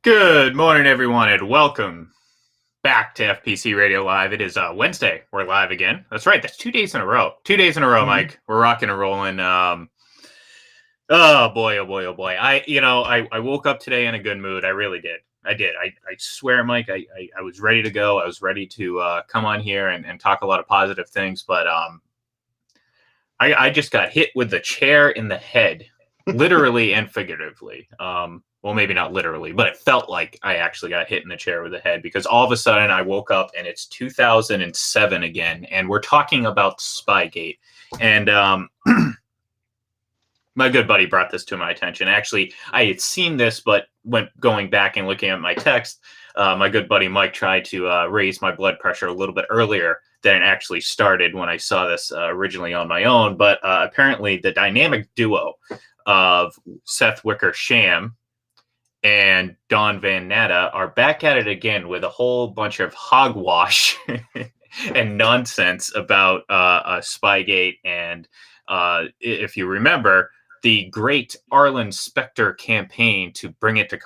Good morning, everyone, and welcome back to FPC Radio Live. It is Wednesday. We're live again. That's right. That's 2 days in a row. 2 days in a row, Mike. We're rocking and rolling. Oh boy, oh boy, oh boy. I woke up today in a good mood. I really did. I did. I swear, Mike. I was ready to go. I was ready to come on here and talk a lot of positive things. But I just got hit with the chair in the head, literally and figuratively. Well, maybe not literally, but it felt like I actually got hit in the chair with the head because all of a sudden I woke up and it's 2007 again, and we're talking about Spygate. And my good buddy brought this to my attention. Actually, I had seen this, but when going back and looking at my text, my good buddy Mike tried to raise my blood pressure a little bit earlier than it actually started when I saw this originally on my own. But apparently the dynamic duo of Seth Wickersham and Don Van Natta are back at it again with a whole bunch of hogwash and nonsense about Spygate. And if you remember, the great Arlen Specter campaign to bring it to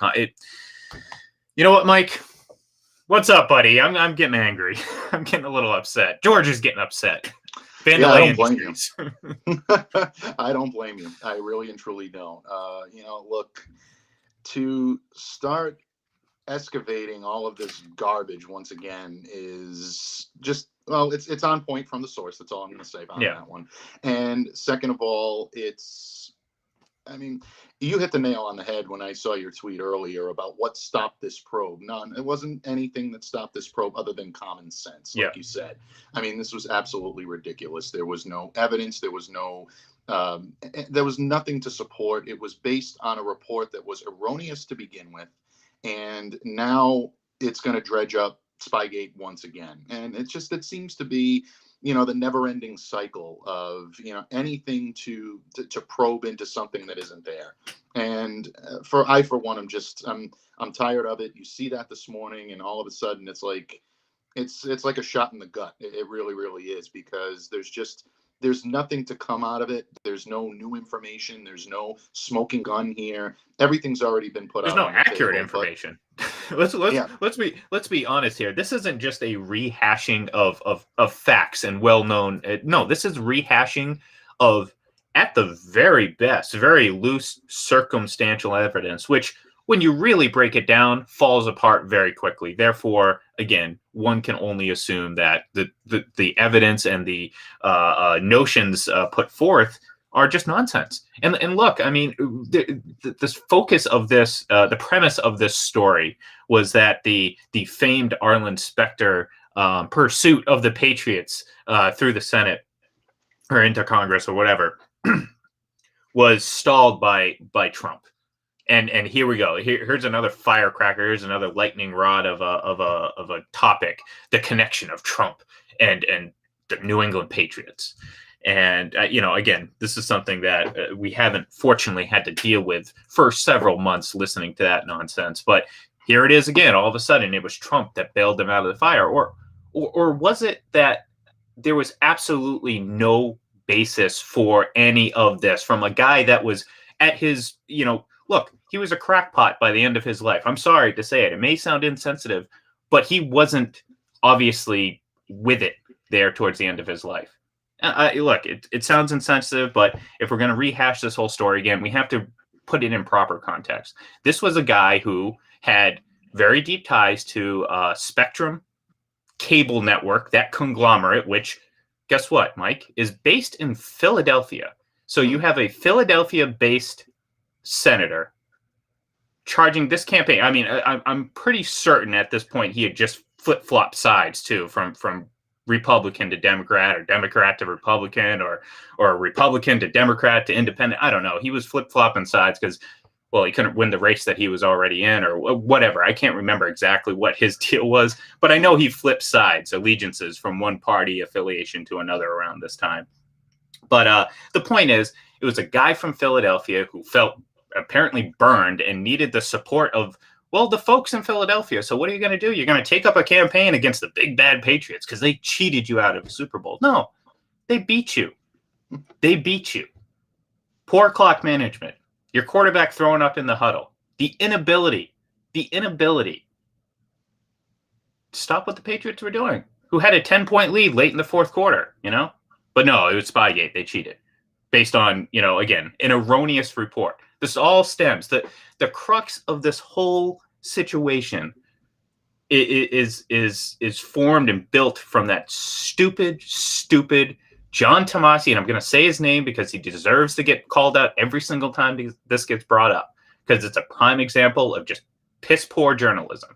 you know what, Mike? What's up, buddy? I'm getting angry. I'm getting a little upset. George is getting upset. I don't blame you. I don't blame you. I really and truly don't. Look, to start excavating all of this garbage once again is just, well, it's on point from the source. That's all I'm going to say about that one. And second of all, you hit the nail on the head when I saw your tweet earlier about what stopped this probe. None. It wasn't anything that stopped this probe other than common sense, like you said. This was absolutely ridiculous. There was no evidence. There was nothing to support. It was based on a report that was erroneous to begin with. And now it's going to dredge up Spygate once again. And it seems to be, the never-ending cycle of, anything to probe into something that isn't there. And for one, I'm tired of it. You see that this morning, and all of a sudden it's like a shot in the gut. It really, really is, because there's nothing to come out of it. There's no new information. There's no smoking gun here. Everything's already been put out. There's no accurate information. Let's be honest here. This isn't just a rehashing of facts and well-known. No, this is rehashing of, at the very best, very loose circumstantial evidence, which, when you really break it down, falls apart very quickly. Therefore, again, one can only assume that the evidence and the notions put forth are just nonsense. And look, this focus of this, the premise of this story was that the famed Arlen Specter pursuit of the Patriots through the Senate or into Congress or whatever was stalled by Trump. And here we go. Here's another firecracker. Here's another lightning rod of a topic: the connection of Trump and the New England Patriots. And again, this is something that we haven't fortunately had to deal with for several months, listening to that nonsense. But here it is again. All of a sudden, it was Trump that bailed them out of the fire, or was it that there was absolutely no basis for any of this from a guy that was at his, look, he was a crackpot by the end of his life. I'm sorry to say it. It may sound insensitive, but he wasn't obviously with it there towards the end of his life. Look, it sounds insensitive, but if we're going to rehash this whole story again, we have to put it in proper context. This was a guy who had very deep ties to Spectrum Cable Network, that conglomerate, which, guess what, Mike, is based in Philadelphia. So you have a Philadelphia-based senator charging this campaign. I'm pretty certain at this point he had just flip-flopped sides too, from Republican to Democrat, or Democrat to Republican, or Republican to Democrat to Independent. I don't know. He was flip-flopping sides because, well, he couldn't win the race that he was already in, or whatever. I can't remember exactly what his deal was, but I know he flipped sides, allegiances from one party affiliation to another around this time. But the point is, it was a guy from Philadelphia who felt apparently burned and needed the support of, well, the folks in Philadelphia. So what are you going to do? You're going to take up a campaign against the big bad Patriots because they cheated you out of a Super Bowl. No, they beat you. They beat you. Poor clock management. Your quarterback throwing up in the huddle. The inability the inability to stop what the Patriots were doing, who had a 10-point lead late in the fourth quarter, But no, it was Spygate. They cheated based on, again, an erroneous report. This all stems, the crux of this whole situation is formed and built from that stupid John Tomasi, and I'm going to say his name because he deserves to get called out every single time this gets brought up, because it's a prime example of just piss poor journalism.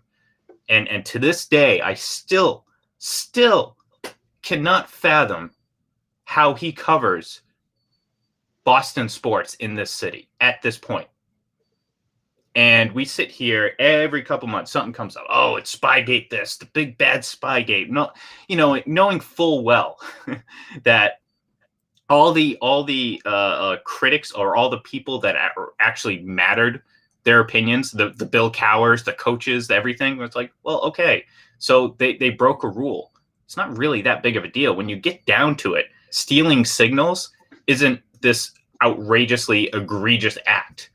And to this day, I still cannot fathom how he covers Boston sports in this city at this point. And we sit here every couple months, something comes up. Oh, it's Spygate this, the big bad Spygate. No, knowing full well that all the critics, or all the people that actually mattered, their opinions, the Bill Cowhers, the coaches, everything, it's like, well, okay, so they broke a rule. It's not really that big of a deal. When you get down to it, stealing signals isn't this outrageously egregious act.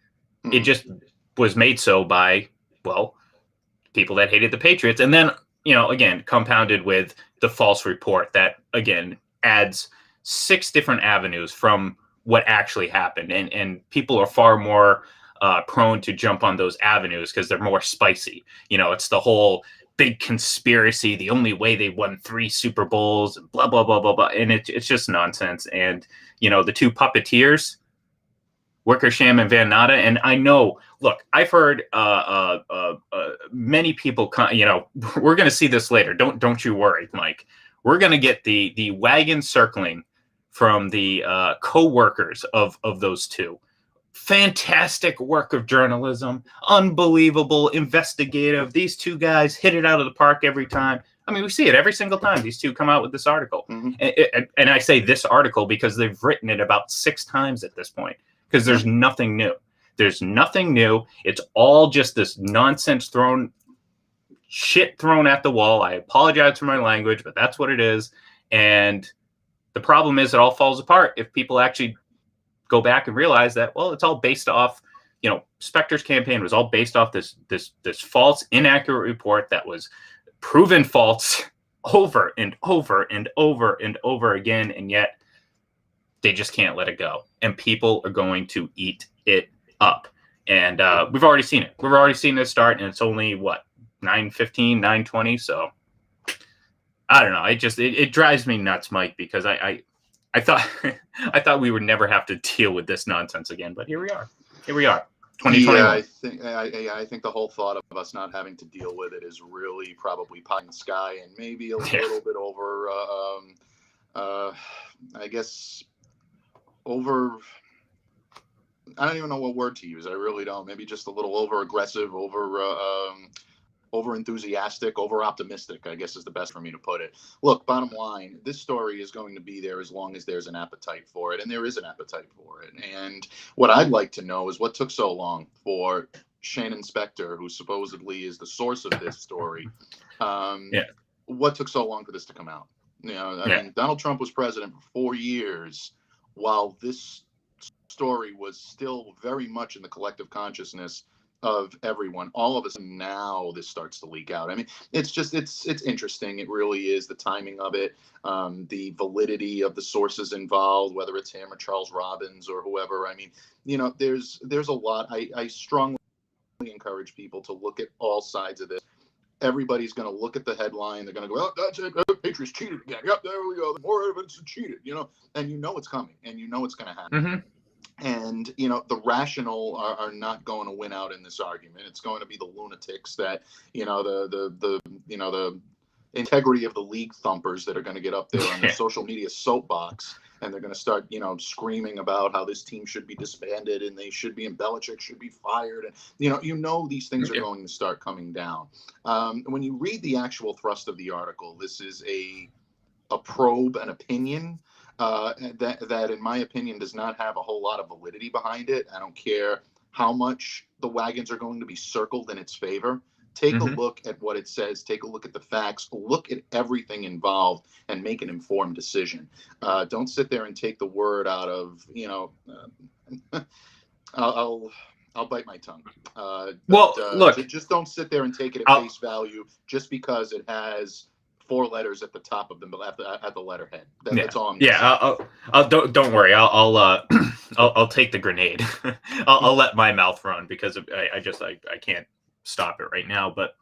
It just was made so by, well, people that hated the Patriots. And then, again, compounded with the false report that, again, adds 6 different avenues from what actually happened. And people are far more prone to jump on those avenues because they're more spicy. It's the whole big conspiracy, the only way they won 3 Super Bowls, blah, blah, blah, blah, blah. And it's just nonsense. And, the 2 puppeteers, Wickersham and Van Natta. And I know, look, I've heard many people, we're going to see this later. Don't you worry, Mike. We're going to get the wagon circling from the co-workers of those 2. Fantastic work of journalism, unbelievable, investigative. These 2 guys hit it out of the park every time. I mean, we see it every single time these 2 come out with this article. And I say this article because they've written it about 6 times at this point, because there's nothing new. There's nothing new. It's all just this nonsense shit thrown at the wall. I apologize for my language, but that's what it is. And the problem is it all falls apart if people actually go back and realize that, well, it's all based off, Specter's campaign was all based off this false, inaccurate report that was proven false over and over and over and over again. And yet they just can't let it go. And people are going to eat it up. And we've already seen it. We've already seen this start, and it's only, 9:15, 9:20. So I don't know. It drives me nuts, Mike, because I thought I we would never have to deal with this nonsense again, but here we are. 2021. Yeah, I think the whole thought of us not having to deal with it is really probably pie in the sky, and maybe a little bit over. I guess over. I don't even know what word to use. I really don't. Maybe just a little over aggressive, over enthusiastic, over optimistic, I guess is the best for me to put it. Look, bottom line, this story is going to be there as long as there's an appetite for it, and there is an appetite for it. And what I'd like to know is what took so long for Shannon Specter, who supposedly is the source of this story, what took so long for this to come out? I mean, Donald Trump was president for 4 years while this story was still very much in the collective consciousness of everyone. All of a sudden now this starts to leak out. I mean, it's interesting. It really is, the timing of it, the validity of the sources involved, whether it's him or Charles Robbins or whoever. I mean, there's a lot. I strongly encourage people to look at all sides of this. Everybody's going to look at the headline. They're going to go, oh, that's it. Patriots cheated again. Yep, there we go. More evidence to cheated, and it's coming, and it's going to happen. Mm-hmm. And, the rational are not going to win out in this argument. It's going to be the lunatics that, the integrity of the league thumpers that are going to get up there on their social media soapbox, and they're going to start, screaming about how this team should be disbanded and they should be, and Belichick should be fired. And, these things are going to start coming down. When you read the actual thrust of the article, this is a probe, an opinion. That, in my opinion, does not have a whole lot of validity behind it. I don't care how much the wagons are going to be circled in its favor. Take a look at what it says. Take a look at the facts. Look at everything involved and make an informed decision. Don't sit there and take the word out of, I'll I'll bite my tongue. Look, just don't sit there and take it at face value just because it has 4 letters at the top of them, at the letterhead. That's all I'm saying. I'll don't worry. I'll take the grenade. I'll let my mouth run because I can't stop it right now. But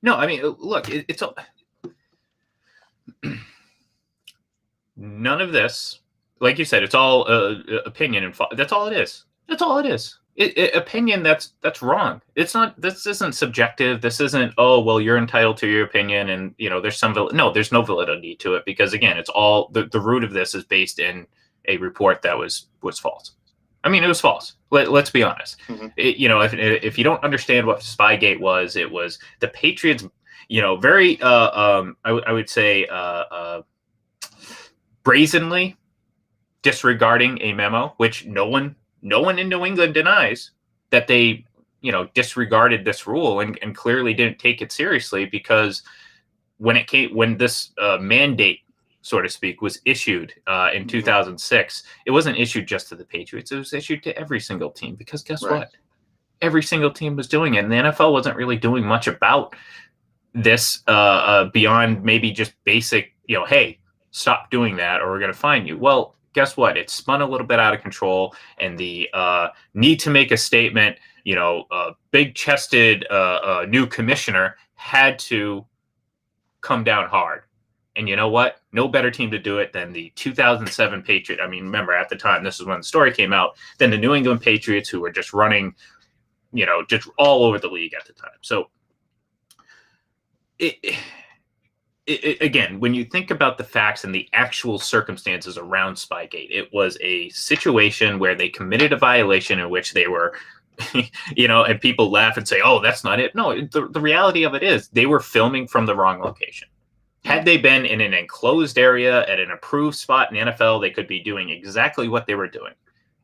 no, I mean, look, it's all. None of this, like you said, it's all opinion, and that's all it is. That's all it is. Opinion that's wrong. It's not. This isn't subjective. This isn't. Oh well, you're entitled to your opinion, and there's there's no validity to it because again, it's all the root of this is based in a report that was false. I mean, it was false. Let's be honest. Mm-hmm. If you don't understand what Spygate was, it was the Patriots. Very. I would say. Brazenly disregarding a memo, which no one in New England denies that they, disregarded this rule and clearly didn't take it seriously because when this mandate, so to speak, was issued in 2006, it wasn't issued just to the Patriots. It was issued to every single team because guess what? Every single team was doing it. And the NFL wasn't really doing much about this beyond maybe just basic, hey, stop doing that or we're going to fine you. Well, guess what? It spun a little bit out of control, and the need to make a statement, a big-chested new commissioner had to come down hard. And you know what? No better team to do it than the 2007 Patriots. I mean, remember at the time, this is when the story came out, than the New England Patriots, who were just running, just all over the league at the time. So again, when you think about the facts and the actual circumstances around Spygate, it was a situation where they committed a violation in which they were, and people laugh and say, oh, that's not it. No, the reality of it is they were filming from the wrong location. Had they been in an enclosed area at an approved spot in the NFL, they could be doing exactly what they were doing,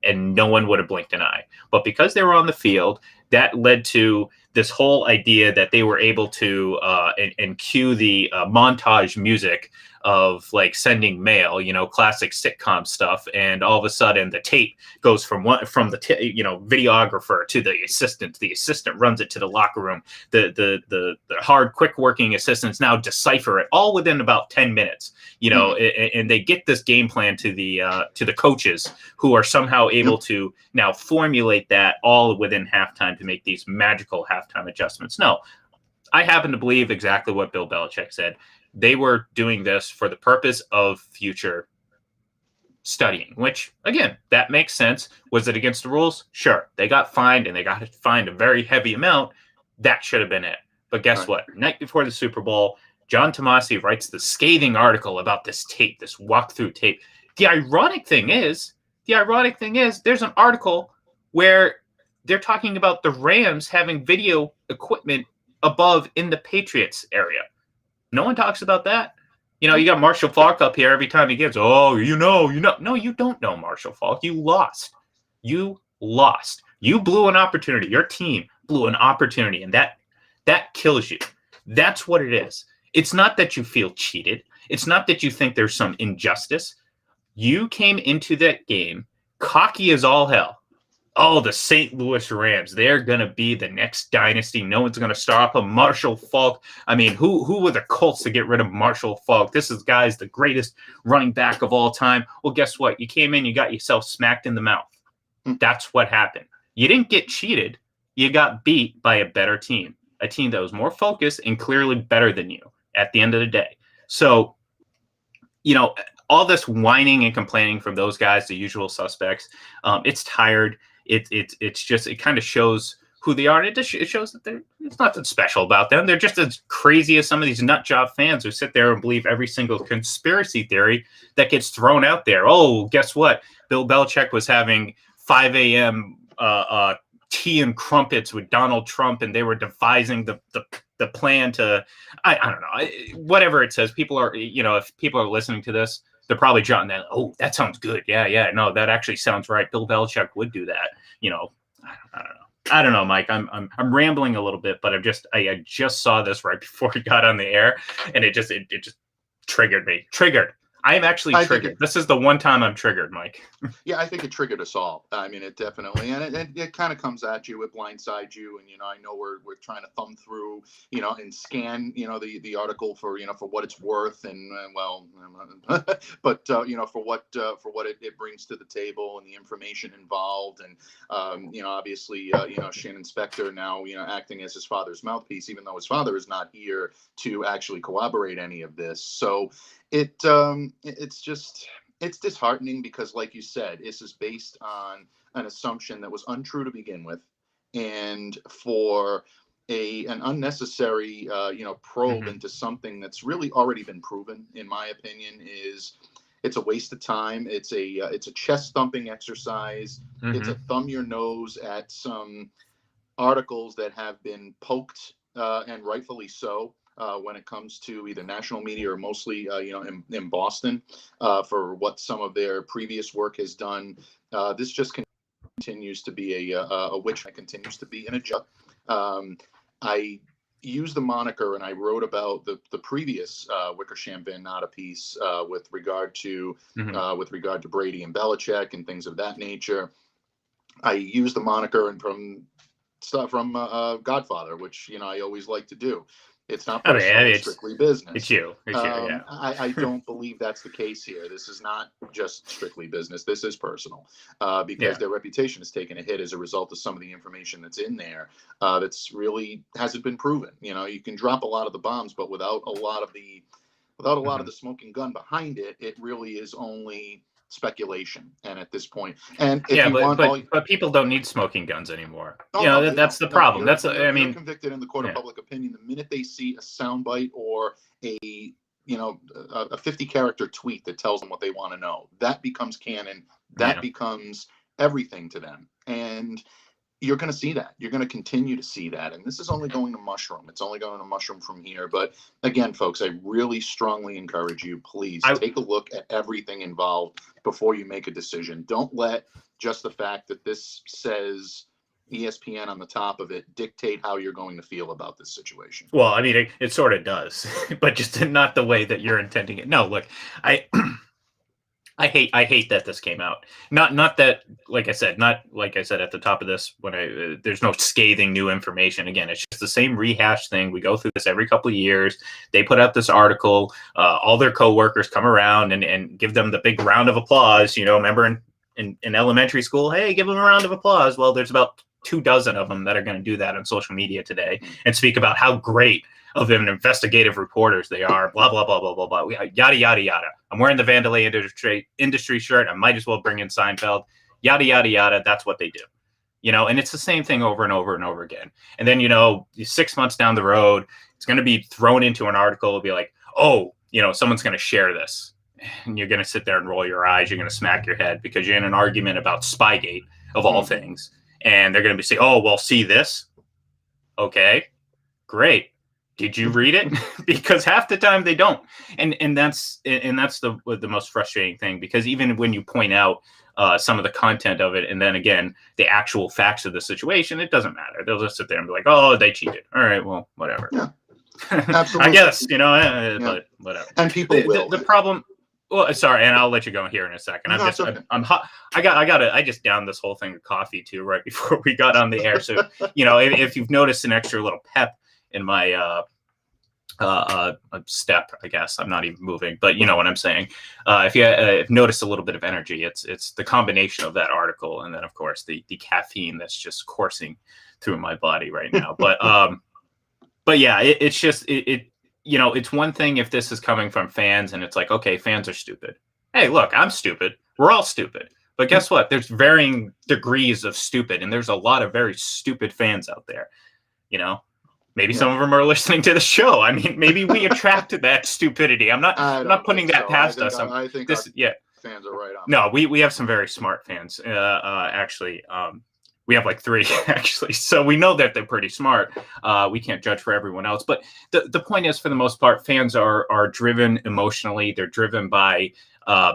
and no one would have blinked an eye. But because they were on the field, that led to this whole idea that they were able to and cue the montage music of like sending mail, classic sitcom stuff, and all of a sudden the tape goes from the videographer to the assistant. The assistant runs it to the locker room. The hard, quick working assistants now decipher it all within about 10 minutes. And they get this game plan to the coaches who are somehow able to now formulate that all within halftime to make these magical halftime adjustments. No, I happen to believe exactly what Bill Belichick said. They were doing this for the purpose of future studying, which, again, that makes sense. Was it against the rules? Sure. They got fined, and they got fined a very heavy amount. That should have been it. But guess what? Night before the Super Bowl, John Tomasi writes the scathing article about this tape, this walkthrough tape. The ironic thing is, there's an article where they're talking about the Rams having video equipment above in the Patriots area. No one talks about that. You got Marshall Faulk up here every time he gives, no, you don't know Marshall Faulk. You lost. You blew an opportunity. Your team blew an opportunity, and that kills you. That's what it is. It's not that you feel cheated. It's not that you think there's some injustice. You came into that game cocky as all hell. Oh, the St. Louis Rams, they're going to be the next dynasty. No one's going to stop them. Marshall Faulk. I mean, who were the Colts to get rid of Marshall Faulk? This is, guys, the greatest running back of all time. Well, guess what? You came in, you got yourself smacked in the mouth. That's what happened. You didn't get cheated. You got beat by a better team, a team that was more focused and clearly better than you at the end of the day. So, all this whining and complaining from those guys, the usual suspects, it's tired. It's just, it kind of shows who they are. And it shows that it's nothing special about them. They're just as crazy as some of these nut job fans who sit there and believe every single conspiracy theory that gets thrown out there. Oh, guess what? Bill Belichick was having 5 a.m. Tea and crumpets with Donald Trump, and they were devising the plan to, I don't know, whatever it says. People are, if people are listening to this, they're probably jotting that. Oh, that sounds good. Yeah. No, that actually sounds right. Bill Belichick would do that. I don't know, Mike. I'm rambling a little bit, but I just saw this right before we got on the air, and it just triggered me. I am actually triggered. This is the one time I'm triggered, Mike. Yeah, I think it triggered us all. I mean, it definitely, and it kind of comes at you, it blindsides you, and I know we're trying to thumb through, and scan, the article for for what it's worth, and well, but for what it brings to the table and the information involved, and obviously Shannon Spector now acting as his father's mouthpiece, even though his father is not here to actually corroborate any of this. So it's disheartening because, like you said, this is based on an assumption that was untrue to begin with, and for an unnecessary probe into something that's really already been proven, in my opinion, it's a waste of time. It's a chest thumping exercise. It's a thumb your nose at some articles that have been poked, and rightfully so. When it comes to either national media or mostly, in Boston, for what some of their previous work has done. This just continues to be a witch that continues to be in a jug. I used the moniker, and I wrote about the previous Wickersham Van Natta piece with regard to Brady and Belichick and things of that nature. I used the moniker and from Godfather, which I always like to do. It's not personal, it's strictly business. It's you. Yeah. I don't believe that's the case here. This is not just strictly business. This is personal, because their reputation has taken a hit as a result of some of the information that's in there that's really hasn't been proven. You can drop a lot of the bombs, but without a lot of the smoking gun behind it, it really is only speculation. And at this point, and if but people don't need smoking guns anymore. That's the problem. You're convicted in the court of public opinion the minute they see a soundbite or a 50-character tweet that tells them what they want to know. That becomes canon. That becomes everything to them. And you're going to see that. You're going to continue to see that. And this is only going to mushroom. It's only going to mushroom from here. But again, folks, I really strongly encourage you, please take a look at everything involved before you make a decision. Don't let just the fact that this says ESPN on the top of it dictate how you're going to feel about this situation. Well, I mean, it sort of does, but just not the way that you're intending it. No, look, I hate that this came out. Not that, like I said at the top of this, when there's no scathing new information. Again, it's just the same rehash thing. We go through this every couple of years. They put out this article. All their coworkers come around and give them the big round of applause. Remember in elementary school, hey, give them a round of applause. Well, there's about 24 of them that are going to do that on social media today and speak about how great of them investigative reporters they are, blah, blah, blah, blah, blah, blah, yada, yada, yada. I'm wearing the Vandelay industry shirt. I might as well bring in Seinfeld, yada, yada, yada. That's what they do, and it's the same thing over and over and over again. And then, 6 months down the road, it's going to be thrown into an article. It'll be like, oh, someone's going to share this. And you're going to sit there and roll your eyes. You're going to smack your head because you're in an argument about Spygate of all things. And they're going to be saying, oh, well, see this. Okay, great. Did you read it? Because half the time they don't, and that's the most frustrating thing. Because even when you point out some of the content of it, and then again the actual facts of the situation, it doesn't matter. They'll just sit there and be like, "Oh, they cheated." All right, well, whatever. Yeah, absolutely. I guess but whatever. And people will. The problem. Well, sorry, and I'll let you go here in a second. I'm hot. I just downed this whole thing of coffee too right before we got on the air. So if you've noticed an extra little pep in my step, I guess I'm not even moving, but you know what I'm saying. If you noticed a little bit of energy, it's the combination of that article and then of course the caffeine that's just coursing through my body right now. But yeah, it's just it's one thing if this is coming from fans and it's like, okay, fans are stupid. Hey, look, I'm stupid. We're all stupid. But guess what? There's varying degrees of stupid, and there's a lot of very stupid fans out there. Maybe some of them are listening to the show. I mean, maybe we attracted that stupidity. I'm not putting that past us. I think fans are right on. No, we have some very smart fans. Actually, we have like 3 actually. So we know that they're pretty smart. We can't judge for everyone else. But the point is, for the most part, fans are driven emotionally. They're driven by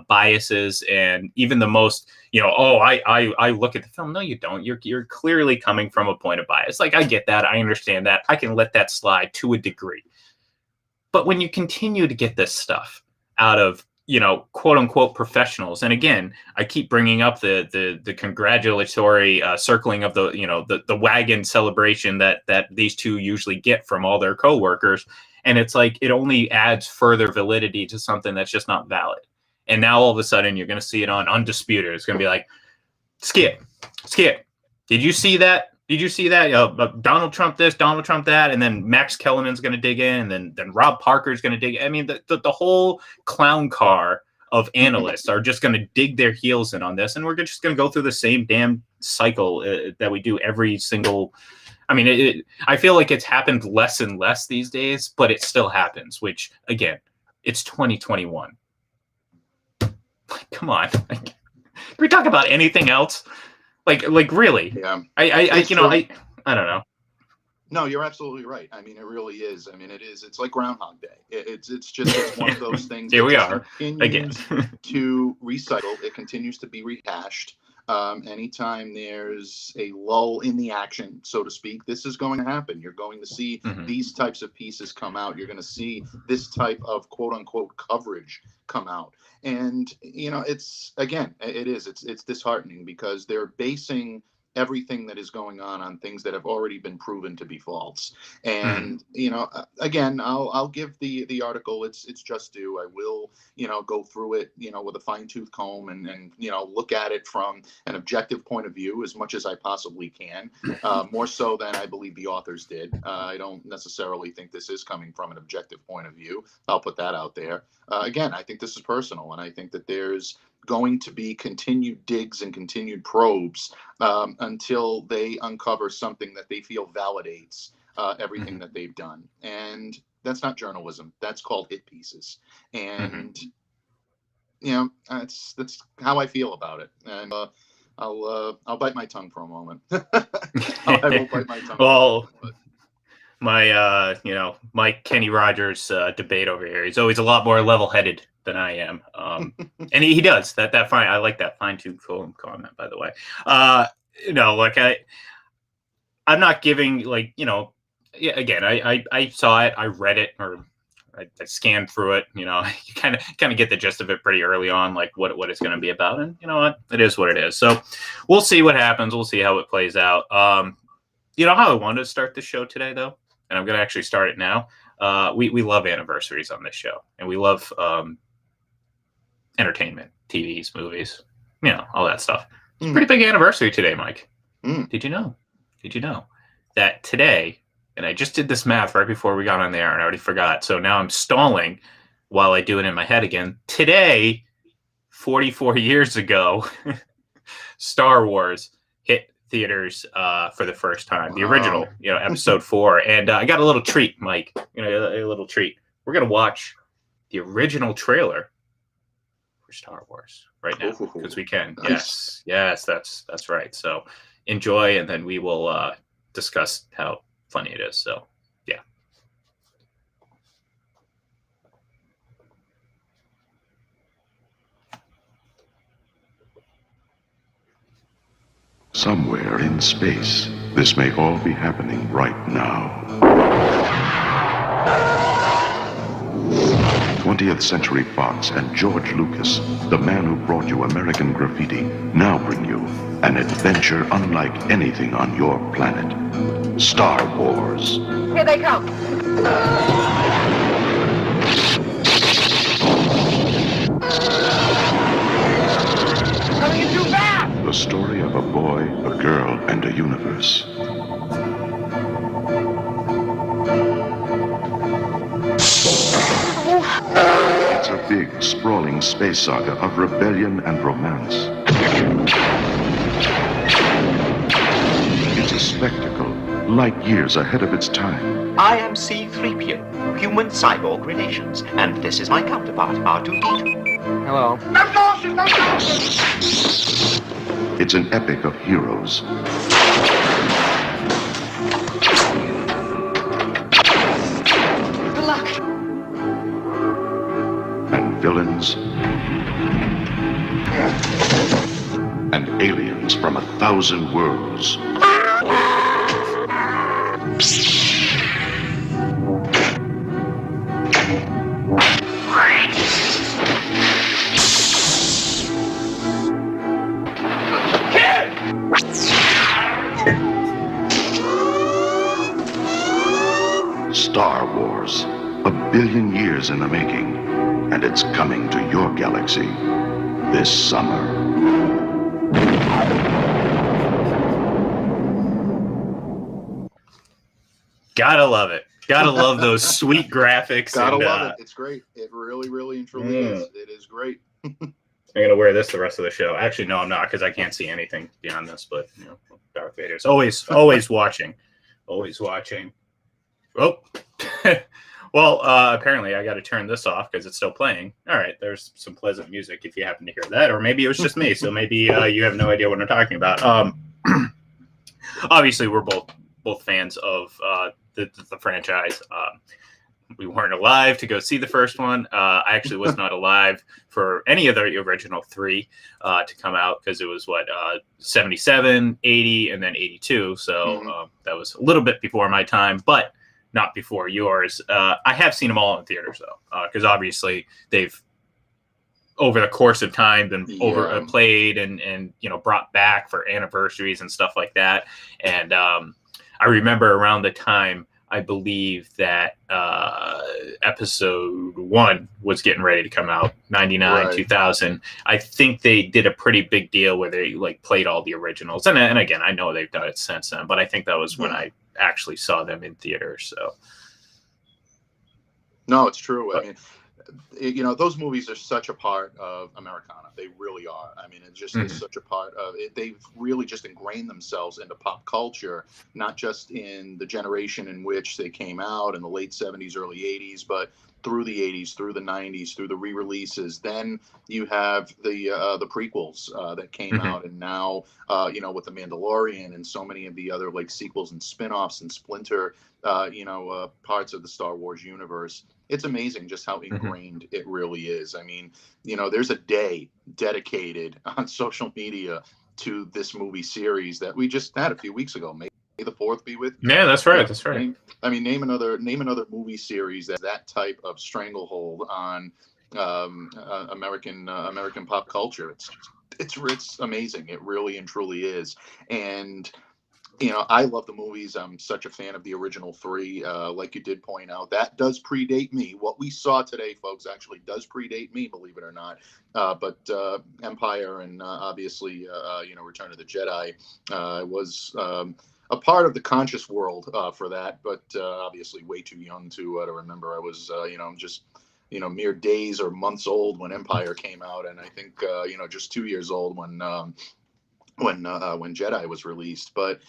biases, and even the most, I look at the film. No, you don't. You're clearly coming from a point of bias. Like, I get that. I understand that. I can let that slide to a degree. But when you continue to get this stuff out of, quote unquote professionals. And again, I keep bringing up the congratulatory circling of the wagon celebration that these two usually get from all their coworkers. And it's like, it only adds further validity to something that's just not valid. And now all of a sudden you're going to see it on Undisputed. It's going to be like, Skip, did you see that? Donald Trump this, Donald Trump that, and then Max Kellerman's going to dig in, and then Rob Parker's going to dig in. I mean, the whole clown car of analysts are just going to dig their heels in on this, and we're just going to go through the same damn cycle that we do every single. I mean, I feel like it's happened less and less these days, but it still happens. Which, again, it's 2021. Come on, can we talk about anything else? Like really? Yeah. I don't know. No, you're absolutely right. I mean, it really is. I mean, it is. It's like Groundhog Day. It's one of those things. Here we are again. To recycle, it continues to be rehashed. Anytime there's a lull in the action, so to speak, this is going to happen. You're going to see these types of pieces come out. You're going to see this type of quote unquote coverage come out. And, it's disheartening because they're basing everything that is going on things that have already been proven to be false. And again, I'll give the article its just due. I will go through it with a fine-tooth comb and look at it from an objective point of view as much as I possibly can, more so than I believe the authors did. I don't necessarily think this is coming from an objective point of view. I'll put that out there. Again, I think this is personal, and I think that there's going to be continued digs and continued probes until they uncover something that they feel validates everything that they've done. And that's not journalism. That's called hit pieces. And that's how I feel about it. And I'll bite my tongue for a moment. I will bite my tongue. Well, my Kenny Rogers debate over here. He's always a lot more level-headed than I am, and he does that fine. I like that fine-tooth comb comment, by the way. I'm not giving again. I saw it, I read it, or I scanned through it. You kind of get the gist of it pretty early on, like what it's going to be about, and you know what, it is what it is. So we'll see what happens. We'll see how it plays out. You know how I wanted to start the show today, though, and I'm going to actually start it now. We love anniversaries on this show, and we love entertainment, TVs, movies, all that stuff. It's a pretty big anniversary today, Mike. Did you know that today, and I just did this math right before we got on the air and I already forgot, so now I'm stalling while I do it in my head again. Today, 44 years ago, Star Wars hit theaters for the first time. The original, episode 4. And I got a little treat, Mike. A little treat. We're going to watch the original trailer for Star Wars right now because we can. Nice. Yes, that's right. So enjoy, and then we will discuss how funny it is. So yeah. Somewhere in space, this may all be happening right now. 20th Century Fox and George Lucas, the man who brought you American Graffiti, now bring you an adventure unlike anything on your planet. Star Wars. Here they come. Coming in too fast! The story of a boy, a girl, and a universe. It's a big, sprawling space saga of rebellion and romance. It's a spectacle, light years ahead of its time. I am C-3PO, human cyborg relations, and this is my counterpart, R2-D2. Hello. It's an epic of heroes. Good luck. And villains. And aliens from 1,000 worlds. billion years in the making, and it's coming to your galaxy this summer. Gotta love it. Gotta love those sweet graphics. Gotta love it. It's great. It really, really and truly is. It is great. I'm gonna wear this the rest of the show. Actually, no, I'm not, because I can't see anything beyond this. But you know, Darth Vader's always watching, always watching. Oh, well, apparently I got to turn this off because it's still playing. All right, there's some pleasant music if you happen to hear that, or maybe it was just me. So maybe you have no idea what I'm talking about. Obviously, we're both fans of the franchise. We weren't alive to go see the first one. I actually was not alive for any of the original three to come out, because it was 77, 80, and then 82. So that was a little bit before my time, but not before yours. I have seen them all in theaters though, because obviously they've, over the course of time, been overplayed and brought back for anniversaries and stuff like that. And I remember around the time, I believe that episode 1 was getting ready to come out, 99, right. 2000. I think they did a pretty big deal where they played all the originals. And again, I know they've done it since then, but I think that was when I actually saw them in theaters. So. No, it's true. I mean, those movies are such a part of Americana. They really are. I mean, it just is such a part of it. They've really just ingrained themselves into pop culture, not just in the generation in which they came out in the late 70s, early 80s, but through the 80s, through the 90s, through the re-releases. Then you have the prequels that came out, and now with The Mandalorian and so many of the other sequels and spin-offs and splinter parts of the Star Wars universe. It's amazing just how ingrained it really is. I mean, there's a day dedicated on social media to this movie series that we just had a few weeks ago. May the 4th be with you. Yeah, that's right. That's right. Name another movie series that type of stranglehold on American pop culture. It's amazing. It really and truly is. And I love the movies. I'm such a fan of the original 3. Like you did point out, that does predate me. What we saw today, folks, actually does predate me, believe it or not. But Empire and obviously, Return of the Jedi was a part of the conscious world for that. But obviously way too young to remember. I was, just mere days or months old when Empire came out. And I think, just 2 years old when Jedi was released. But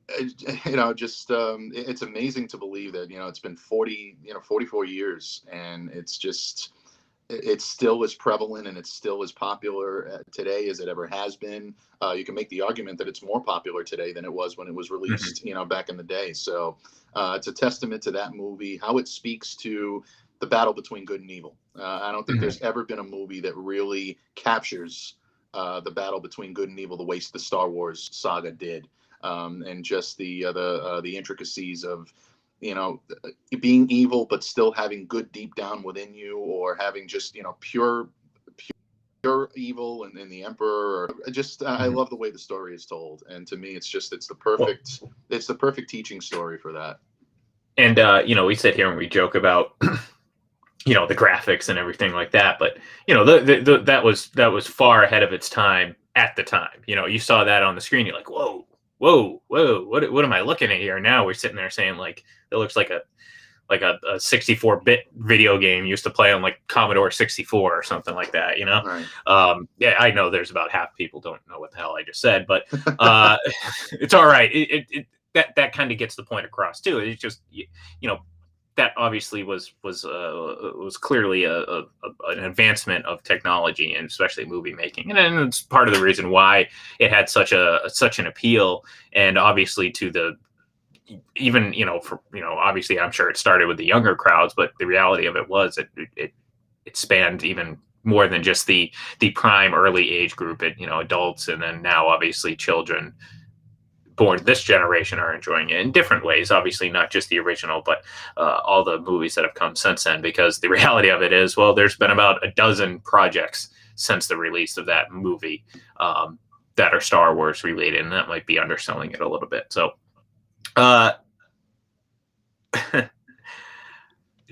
it's amazing to believe that it's been 44 years, and it's still as prevalent and it's still as popular today as it ever has been. You can make the argument that it's more popular today than it was when it was released back in the day. So it's a testament to that movie, how it speaks to the battle between good and evil. I don't think there's ever been a movie that really captures the battle between good and evil the way the Star Wars saga did, and just the intricacies of being evil but still having good deep down within you, or having just pure evil and the Emperor. I love the way the story is told, and to me it's the perfect teaching story for that. And we sit here and we joke about the graphics and everything like that, but that was far ahead of its time at the time. You saw that on the screen, you're like, whoa, what am I looking at here? Now we're sitting there saying it looks like a 64-bit video game used to play on Commodore 64 or something like that. Right. Yeah, I know there's about half people don't know what the hell I just said, but it's all right. That kind of gets the point across too. It's just that obviously was clearly an advancement of technology, and especially movie making, and it's part of the reason why it had such an appeal. And obviously obviously I'm sure it started with the younger crowds, but the reality of it was it spanned even more than just the prime early age group. Adults, and then now obviously children born this generation are enjoying it in different ways, obviously not just the original, but all the movies that have come since then, because the reality of it is, there's been about a dozen projects since the release of that movie that are Star Wars related, and that might be underselling it a little bit. So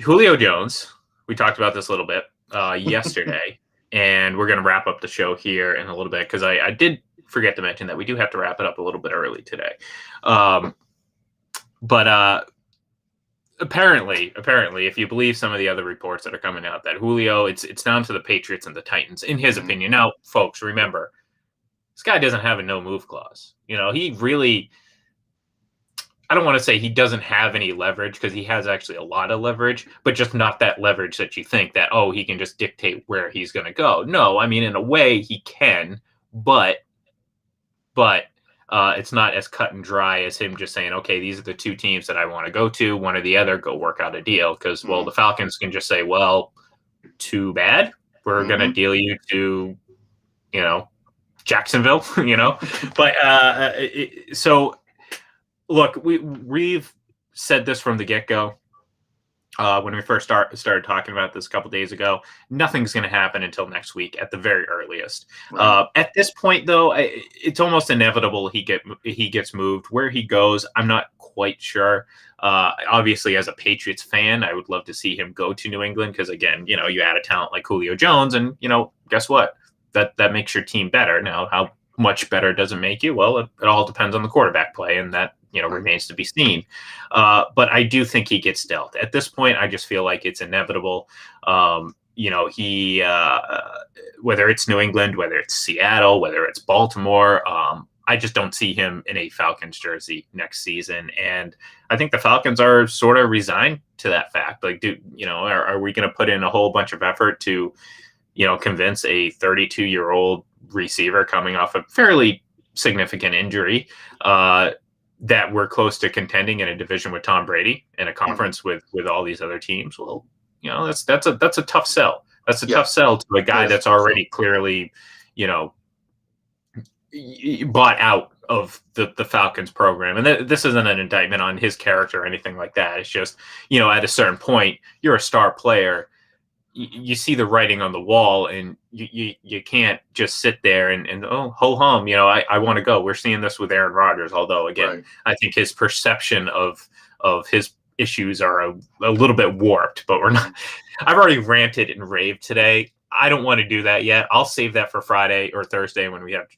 Julio Jones, we talked about this a little bit yesterday, and we're going to wrap up the show here in a little bit because I did forget to mention that we do have to wrap it up a little bit early today. But apparently, if you believe some of the other reports that are coming out, that Julio, it's down to the Patriots and the Titans, in his opinion. Now, folks, remember, this guy doesn't have a no-move clause. He really, I don't want to say he doesn't have any leverage, because he has actually a lot of leverage, but just not that leverage that you think that, he can just dictate where he's going to go. No, I mean, in a way he can, but it's not as cut and dry as him just saying, okay, these are the two teams that I want to go to, one or the other, go work out a deal. Because, the Falcons can just say, well, too bad. We're going to deal you to, Jacksonville, But so, look, we've said this from the get-go. When we first started talking about this a couple days ago, nothing's going to happen until next week at the very earliest. Right. At this point, though, it's almost inevitable he gets moved. Where he goes, I'm not quite sure. Obviously, as a Patriots fan, I would love to see him go to New England because, again, you add a talent like Julio Jones, and guess what? That makes your team better. Now, how much better does it make you? Well, it all depends on the quarterback play, and that remains to be seen. But I do think he gets dealt. At this point, I just feel like it's inevitable. He whether it's New England, whether it's Seattle, whether it's Baltimore, I just don't see him in a Falcons jersey next season. And I think the Falcons are sort of resigned to that fact. Like, are we going to put in a whole bunch of effort to, convince a 32-year-old receiver coming off a fairly significant injury, that we're close to contending in a division with Tom Brady in a conference with all these other teams? Well, that's a tough sell. That's a tough sell to a guy that's already clearly, bought out of the Falcons program. And this isn't an indictment on his character or anything like that. It's just, at a certain point, you're a star player. You see the writing on the wall, and you can't just sit there and ho hum. I want to go. We're seeing this with Aaron Rodgers, although again, right. I think his perception of his issues are a little bit warped. But we're not. I've already ranted and raved today. I don't want to do that yet. I'll save that for Friday or Thursday when we have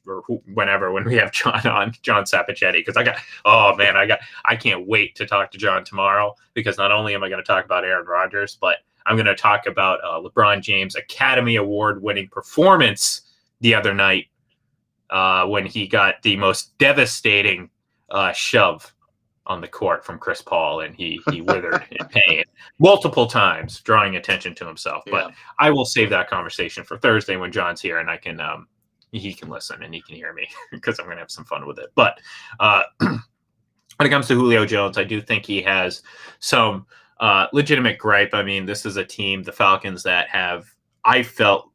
John on, John Sapichetti, because I can't wait to talk to John tomorrow, because not only am I going to talk about Aaron Rodgers, but I'm going to talk about LeBron James' Academy Award-winning performance the other night when he got the most devastating shove on the court from Chris Paul, and he withered in pain multiple times, drawing attention to himself. Yeah. But I will save that conversation for Thursday when John's here, and he can listen and he can hear me, because I'm going to have some fun with it. But when it comes to Julio Jones, I do think he has some legitimate gripe. I mean, this is a team, the Falcons, that I felt,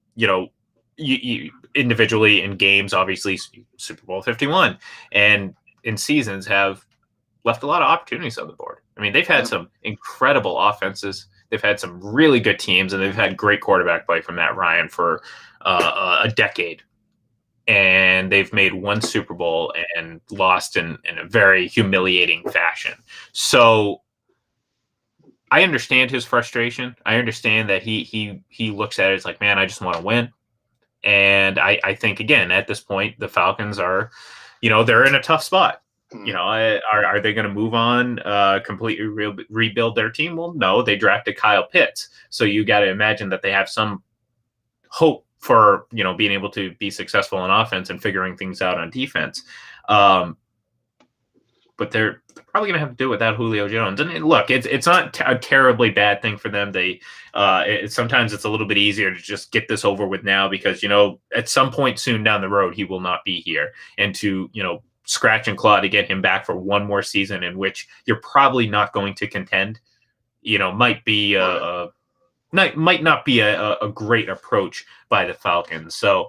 individually in games, obviously Super Bowl 51, and in seasons have left a lot of opportunities on the board. I mean, they've had some incredible offenses. They've had some really good teams, and they've had great quarterback play from Matt Ryan for a decade. And they've made one Super Bowl and lost in a very humiliating fashion. So I understand his frustration. I understand that he looks at it as like, man, I just want to win. And I think, again, at this point, the Falcons are, they're in a tough spot. Are they going to move on, completely rebuild their team? Well, no, they drafted Kyle Pitts. So you got to imagine that they have some hope for, being able to be successful on offense and figuring things out on defense. But they're probably going to have to do it without Julio Jones. And look, it's not a terribly bad thing for them. They sometimes it's a little bit easier to just get this over with now, because, at some point soon down the road, he will not be here. And to, scratch and claw to get him back for one more season in which you're probably not going to contend, might not be a great approach by the Falcons. So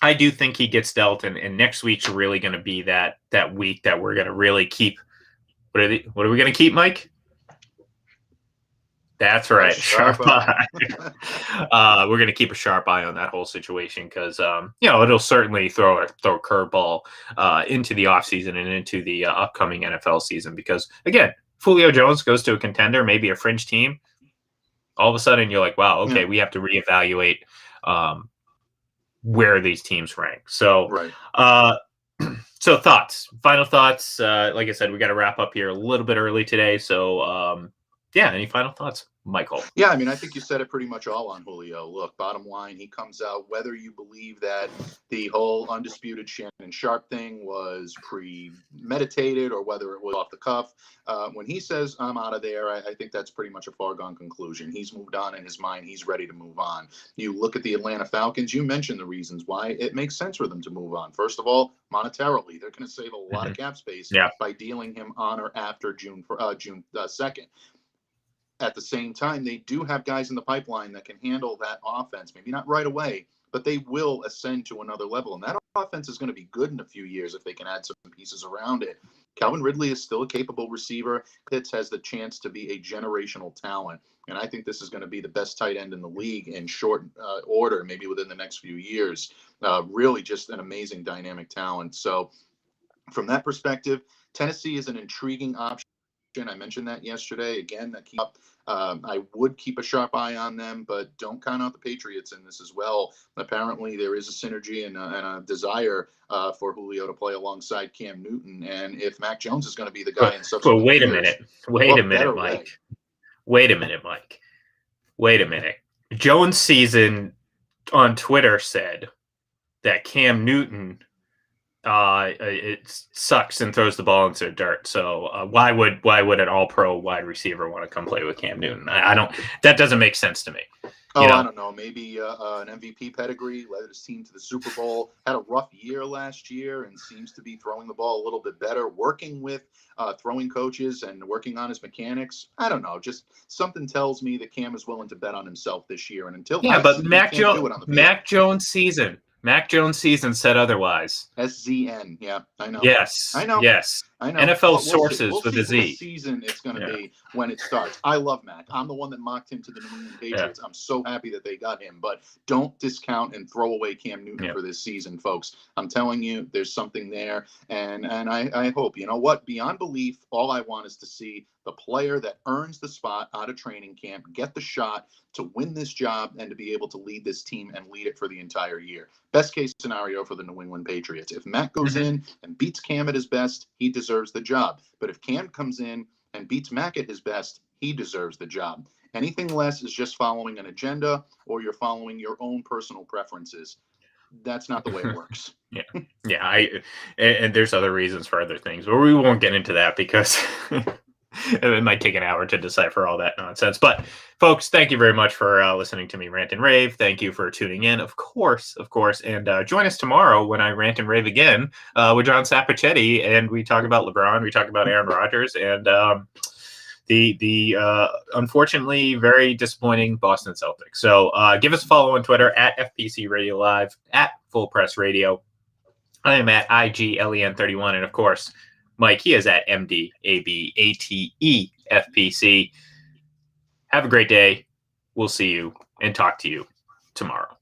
I do think he gets dealt, and next week's really going to be that week that we're going to really keep. What are we going to keep, Mike? That's right. Sharp eye. We're going to keep a sharp eye on that whole situation, because, it'll certainly throw a curveball into the offseason and into the upcoming NFL season, because, again, Julio Jones goes to a contender, maybe a fringe team, all of a sudden you're like, wow, okay, we have to reevaluate where these teams rank. So, so final thoughts. Like I said, we got to wrap up here a little bit early today. So, any final thoughts, Michael? Yeah, I mean, I think you said it pretty much all on Julio. Look, bottom line, he comes out, whether you believe that the whole undisputed Shannon Sharp thing was premeditated or whether it was off the cuff. When he says, I'm out of there, I think that's pretty much a foregone conclusion. He's moved on in his mind. He's ready to move on. You look at the Atlanta Falcons, you mentioned the reasons why it makes sense for them to move on. First of all, monetarily, they're going to save a lot of cap space by dealing him on or after June 2nd. At the same time, they do have guys in the pipeline that can handle that offense. Maybe not right away, but they will ascend to another level. And that offense is going to be good in a few years if they can add some pieces around it. Calvin Ridley is still a capable receiver. Pitts has the chance to be a generational talent. And I think this is going to be the best tight end in the league in short order, maybe within the next few years. Really just an amazing dynamic talent. So from that perspective, Tennessee is an intriguing option. I mentioned that yesterday. Again, I would keep a sharp eye on them, but don't count out the Patriots in this as well. Apparently, there is a synergy and a desire for Julio to play alongside Cam Newton. And if Mac Jones is going to be the guy in subsequent wait years, a minute, Mike. Wait a minute, Mike. Wait a minute. Jones season on Twitter said that Cam Newton it sucks and throws the ball into the dirt. So why would an all-pro wide receiver want to come play with Cam Newton? I don't. That doesn't make sense to me. I don't know. Maybe an MVP pedigree, led his team to the Super Bowl, had a rough year last year, and seems to be throwing the ball a little bit better. Working with throwing coaches and working on his mechanics. I don't know. Just something tells me that Cam is willing to bet on himself this year. And until Mac Jones season. Mac Jones season said otherwise. SZN, yeah, I know. Yes, I know. Yes, I know. NFL sources with a Z. What season it's going to be when it starts. I love Mac. I'm the one that mocked him to the New England Patriots. I'm so happy that they got him. But don't discount and throw away Cam Newton for this season, folks. I'm telling you, there's something there, and I hope. You know what? Beyond belief, all I want is to see the player that earns the spot out of training camp get the shot to win this job and to be able to lead this team and lead it for the entire year. Best case scenario for the New England Patriots. If Mac goes in and beats Cam at his best, he deserves the job. But if Cam comes in and beats Mac at his best, he deserves the job. Anything less is just following an agenda or you're following your own personal preferences. That's not the way it works. And there's other reasons for other things, but we won't get into that because it might take an hour to decipher all that nonsense. But folks, thank you very much for listening to me rant and rave. Thank you for tuning in, of course. And join us tomorrow when I rant and rave again with John Sapichetti, and we talk about LeBron, we talk about Aaron Rodgers, and the unfortunately very disappointing Boston Celtics. So give us a follow on Twitter at FPC Radio Live, at Full Press Radio. I am at IGLEN31, and of course, Mike, he is at MDABATEFPC. Have a great day. We'll see you and talk to you tomorrow.